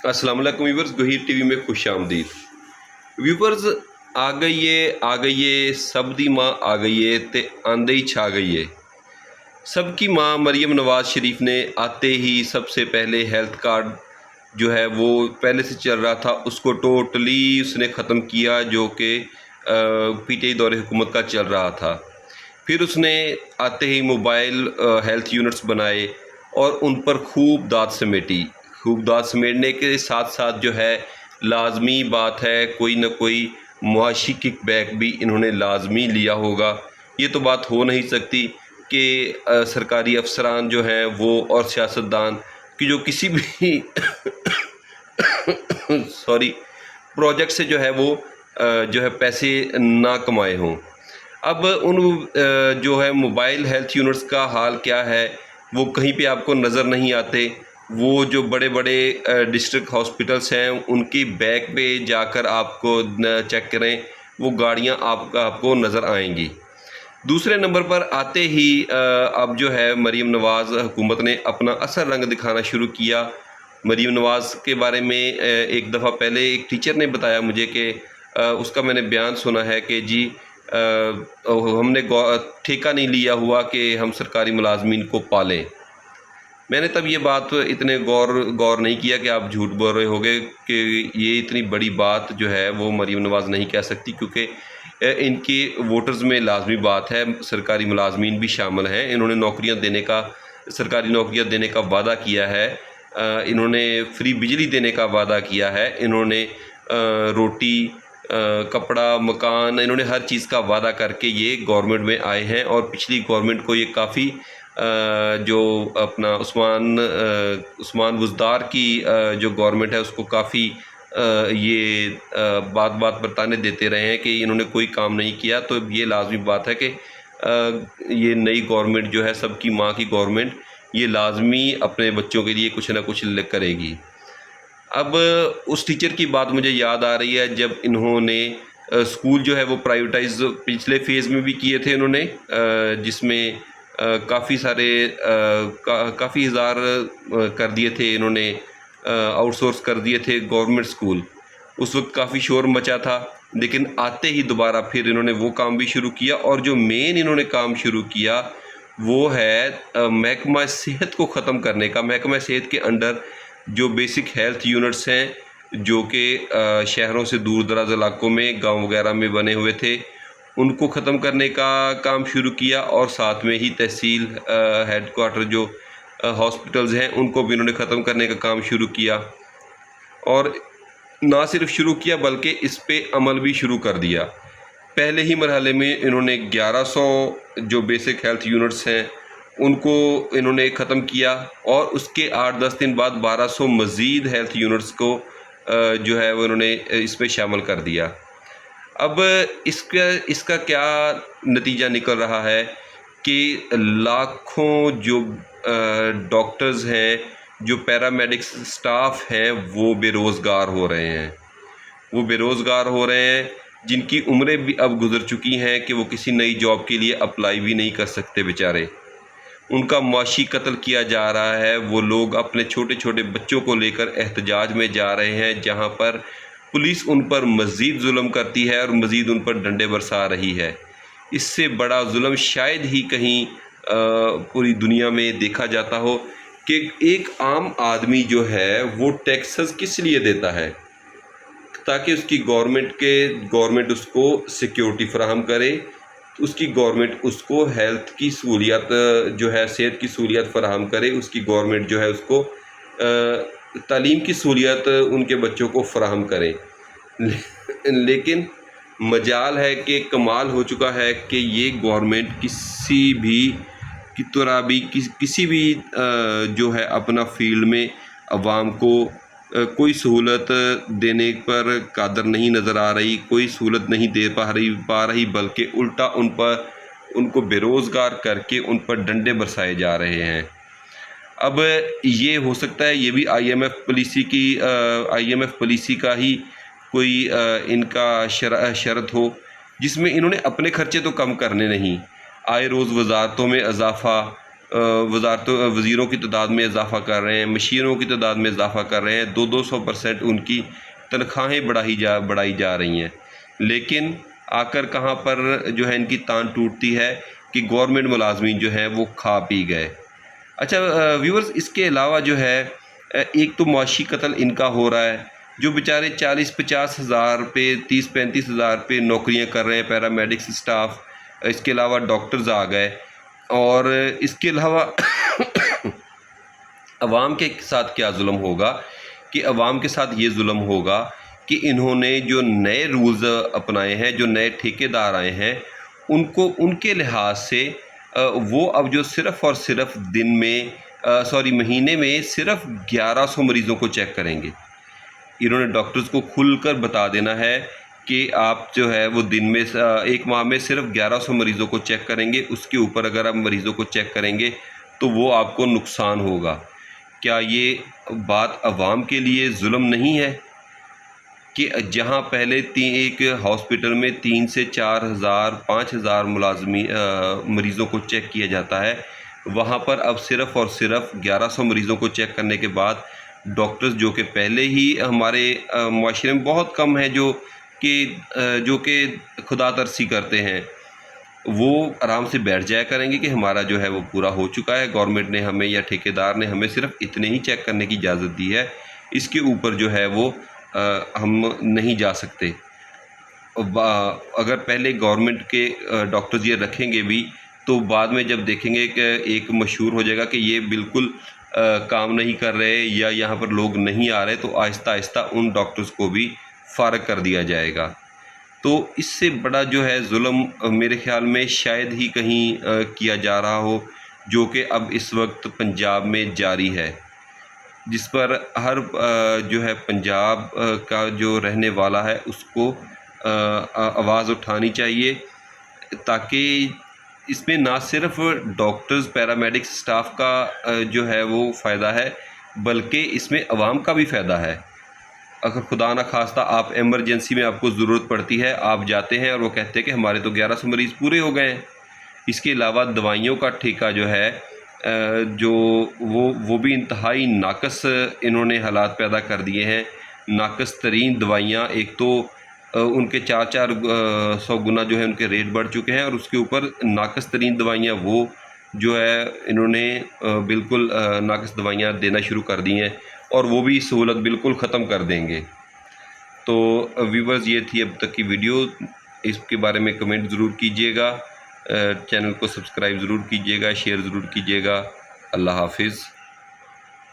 अस्सलाम वालेकुम व्यूवर्स, गहीर टीवी में खुश आमदीद। व्यूवर्स, आ गई है सब दी माँ आ गई है ते आंदे ही छा गई है। सबकी माँ मरीम नवाज़ शरीफ ने आते ही सबसे पहले हेल्थ कार्ड जो है वो पहले से चल रहा था, उसको टोटली उसने ख़त्म किया, जो कि पीटीआई दौरे हुकूमत का चल रहा था। फिर उसने आते ही मोबाइल हेल्थ यूनिट्स बनाए और उन पर खूब दाद समेटी। खूब दाद समेटने के साथ साथ जो है लाजमी बात है कोई ना कोई मुआशी किकबैक भी इन्होंने लाजमी लिया होगा। ये तो बात हो नहीं सकती कि सरकारी अफसरान जो हैं वो और सियासतदान कि जो किसी भी सॉरी प्रोजेक्ट से जो है वो जो है पैसे ना कमाए हों। अब उन जो है मोबाइल हेल्थ यूनिट्स का हाल क्या है वो कहीं पे आपको नज़र नहीं आते। वो जो बड़े बड़े डिस्ट्रिक्ट हॉस्पिटल्स हैं उनकी बैक पे जाकर आपको चेक करें, वो गाड़ियां आपको नज़र आएंगी। दूसरे नंबर पर आते ही अब जो है मरीम नवाज़ हुकूमत ने अपना असल रंग दिखाना शुरू किया। मरीम नवाज़ के बारे में एक दफ़ा पहले एक टीचर ने बताया मुझे कि उसका मैंने बयान सुना है कि जी हमने ठेका नहीं लिया हुआ कि हम सरकारी मुलाजमीन को पालें। मैंने तब ये बात इतने गौर नहीं किया कि आप झूठ बोल रहे होगे कि ये इतनी बड़ी बात जो है वो मरीम नवाज़ नहीं कह सकती, क्योंकि इनके वोटर्स में लाजमी बात है सरकारी मुलाजमीन भी शामिल हैं। इन्होंने सरकारी नौकरियां देने का वादा किया है, इन्होंने फ्री बिजली देने का वादा किया है, इन्होंने रोटी कपड़ा मकान, इन्होंने हर चीज़ का वादा करके ये गवर्नमेंट में आए हैं। और पिछली गवर्नमेंट को ये काफ़ी जो अपना उस्मान बुज़दार की जो गवर्नमेंट है उसको काफ़ी ये बात बात पर ताने देते रहे हैं कि इन्होंने कोई काम नहीं किया। तो ये लाजमी बात है कि ये नई गवर्नमेंट जो है सबकी माँ की गवर्नमेंट, ये लाजमी अपने बच्चों के लिए कुछ ना कुछ करेगी। अब उस टीचर की बात मुझे याद आ रही है जब इन्होंने स्कूल जो है वो प्राइवेटाइज पिछले फेज़ में भी किए थे इन्होंने, जिसमें काफ़ी सारे काफ़ी हज़ार कर दिए थे इन्होंने, आउटसोर्स कर दिए थे गवर्नमेंट स्कूल। उस वक्त काफ़ी शोर मचा था, लेकिन आते ही दोबारा फिर इन्होंने वो काम भी शुरू किया। और जो मेन इन्होंने काम शुरू किया वो है महकमा सेहत को ख़त्म करने का। महकमा सेहत के अंडर जो बेसिक हेल्थ यूनिट्स हैं जो कि शहरों से दूर दराज इलाकों में गांव वगैरह में बने हुए थे, उनको ख़त्म करने का काम शुरू किया। और साथ में ही तहसील हेडक्वार्टर जो हॉस्पिटल्स हैं उनको भी इन्होंने ख़त्म करने का काम शुरू किया। और ना सिर्फ शुरू किया बल्कि इस पे अमल भी शुरू कर दिया। पहले ही मरहले में इन्होंने 1100 जो बेसिक हेल्थ यूनिट्स हैं उनको इन्होंने ख़त्म किया, और उसके 8-10 दिन बाद 1200 मज़ीद हेल्थ यूनिट्स को जो है वो इन्होंने इसमें शामिल कर दिया। अब इसका क्या नतीजा निकल रहा है कि लाखों जो डॉक्टर्स हैं, जो पैरामेडिक्स स्टाफ हैं, वो बेरोज़गार हो रहे हैं। जिनकी उम्रें भी अब गुज़र चुकी हैं कि वो किसी नई जॉब के लिए अप्लाई भी नहीं कर सकते बेचारे। उनका मुआशी कत्ल किया जा रहा है। वो लोग अपने छोटे छोटे बच्चों को लेकर एहतजाज में जा रहे हैं, जहां पर पुलिस उन पर मज़ीद जुल्म करती है और मज़ीद उन पर डंडे बरसा रही है। इससे बड़ा जुल्म शायद ही कहीं पूरी दुनिया में देखा जाता हो कि एक आम आदमी जो है वो टैक्सेस किस लिए देता है, ताकि उसकी गवर्नमेंट उसको सिक्योरिटी फराहम करे, उसकी गवर्नमेंट उसको हेल्थ की सहूलियत जो है सेहत की सहूलियत फराहम करे, उसकी गवर्नमेंट जो है उसको तालीम की सहूलियत उनके बच्चों को फराहम करे। लेकिन मजाल है कि कमाल हो चुका है कि ये गवर्नमेंट किसी भी जो है अपना फील्ड में अवाम को कोई सहूलत देने पर कादर नहीं नज़र आ रही, कोई सहूलत नहीं दे पा रही, बल्कि उल्टा उनको बेरोज़गार करके उन पर डंडे बरसाए जा रहे हैं। अब ये हो सकता है ये भी आईएमएफ पॉलिसी का ही कोई इनका शर्त हो, जिसमें इन्होंने अपने खर्चे तो कम करने नहीं, आए रोज़ वजारतों में इजाफ़ा, وزیروں کی تعداد میں اضافہ کر رہے ہیں، مشیروں کی تعداد میں اضافہ کر رہے ہیں، 200% ان کی تنخواہیں بڑھائی جا رہی ہیں، لیکن آ کر کہاں پر جو ہے ان کی تان ٹوٹتی ہے کہ گورنمنٹ ملازمین جو ہیں وہ کھا پی گئے۔ اچھا ویورز، اس کے علاوہ جو ہے ایک تو معاشی قتل ان کا ہو رہا ہے، جو بیچارے 40-50 ہزار پہ 30-35 ہزار پہ نوکریاں کر رہے ہیں، پیرامیڈکس اسٹاف، اس کے علاوہ ڈاکٹرز آ گئے، اور اس کے علاوہ عوام کے ساتھ کیا ظلم ہوگا کہ عوام کے ساتھ یہ ظلم ہوگا کہ انہوں نے جو نئے رولز اپنائے ہیں، جو نئے ٹھیکیدار آئے ہیں، ان کے لحاظ سے وہ اب جو صرف اور صرف مہینے میں صرف 1100 مریضوں کو چیک کریں گے۔ انہوں نے ڈاکٹرز کو کھل کر بتا دینا ہے کہ آپ جو ہے وہ دن میں ایک ماہ میں صرف 1100 مریضوں کو چیک کریں گے، اس کے اوپر اگر آپ مریضوں کو چیک کریں گے تو وہ آپ کو نقصان ہوگا۔ کیا یہ بات عوام کے لیے ظلم نہیں ہے کہ جہاں پہلے ایک ہاسپٹل میں 3 سے 4 ہزار 5 ہزار مریضوں کو چیک کیا جاتا ہے، وہاں پر اب صرف اور صرف 1100 مریضوں کو چیک کرنے کے بعد ڈاکٹرز جو کہ پہلے ہی ہمارے معاشرے میں بہت کم ہیں جو کہ خدا ترسی کرتے ہیں، وہ آرام سے بیٹھ جایا کریں گے کہ ہمارا جو ہے وہ پورا ہو چکا ہے، گورنمنٹ نے ہمیں یا ٹھیکیدار نے ہمیں صرف اتنے ہی چیک کرنے کی اجازت دی ہے، اس کے اوپر جو ہے وہ ہم نہیں جا سکتے۔ اگر پہلے گورنمنٹ کے ڈاکٹرز یہ رکھیں گے بھی تو بعد میں جب دیکھیں گے کہ ایک مشہور ہو جائے گا کہ یہ بالکل کام نہیں کر رہے یا یہاں پر لوگ نہیں آ رہے، تو آہستہ آہستہ ان ڈاکٹرز کو بھی فارغ کر دیا جائے گا۔ تو اس سے بڑا جو ہے ظلم میرے خیال میں شاید ہی کہیں کیا جا رہا ہو، جو کہ اب اس وقت پنجاب میں جاری ہے، جس پر ہر جو ہے پنجاب کا جو رہنے والا ہے اس کو آواز اٹھانی چاہیے، تاکہ اس میں نہ صرف ڈاکٹرز پیرامیڈکس اسٹاف کا جو ہے وہ فائدہ ہے، بلکہ اس میں عوام کا بھی فائدہ ہے۔ اگر خدا نہ خواستہ آپ ایمرجنسی میں آپ کو ضرورت پڑتی ہے، آپ جاتے ہیں اور وہ کہتے ہیں کہ ہمارے تو 1100 مریض پورے ہو گئے ہیں۔ اس کے علاوہ دوائیوں کا ٹھیکہ جو ہے وہ بھی انتہائی ناقص انہوں نے حالات پیدا کر دیے ہیں۔ ناقص ترین دوائیاں، ایک تو ان کے 400 گنا جو ہے ان کے ریٹ بڑھ چکے ہیں، اور اس کے اوپر ناقص ترین دوائیاں وہ جو ہے انہوں نے بالکل ناقص دوائیاں دینا شروع کر دی ہیں، اور وہ بھی سہولت بالکل ختم کر دیں گے۔ تو ویورز، یہ تھی اب تک کی ویڈیو، اس کے بارے میں کمنٹ ضرور کیجیے گا، چینل کو سبسکرائب ضرور کیجیے گا، شیئر ضرور کیجیے گا۔ اللہ حافظ۔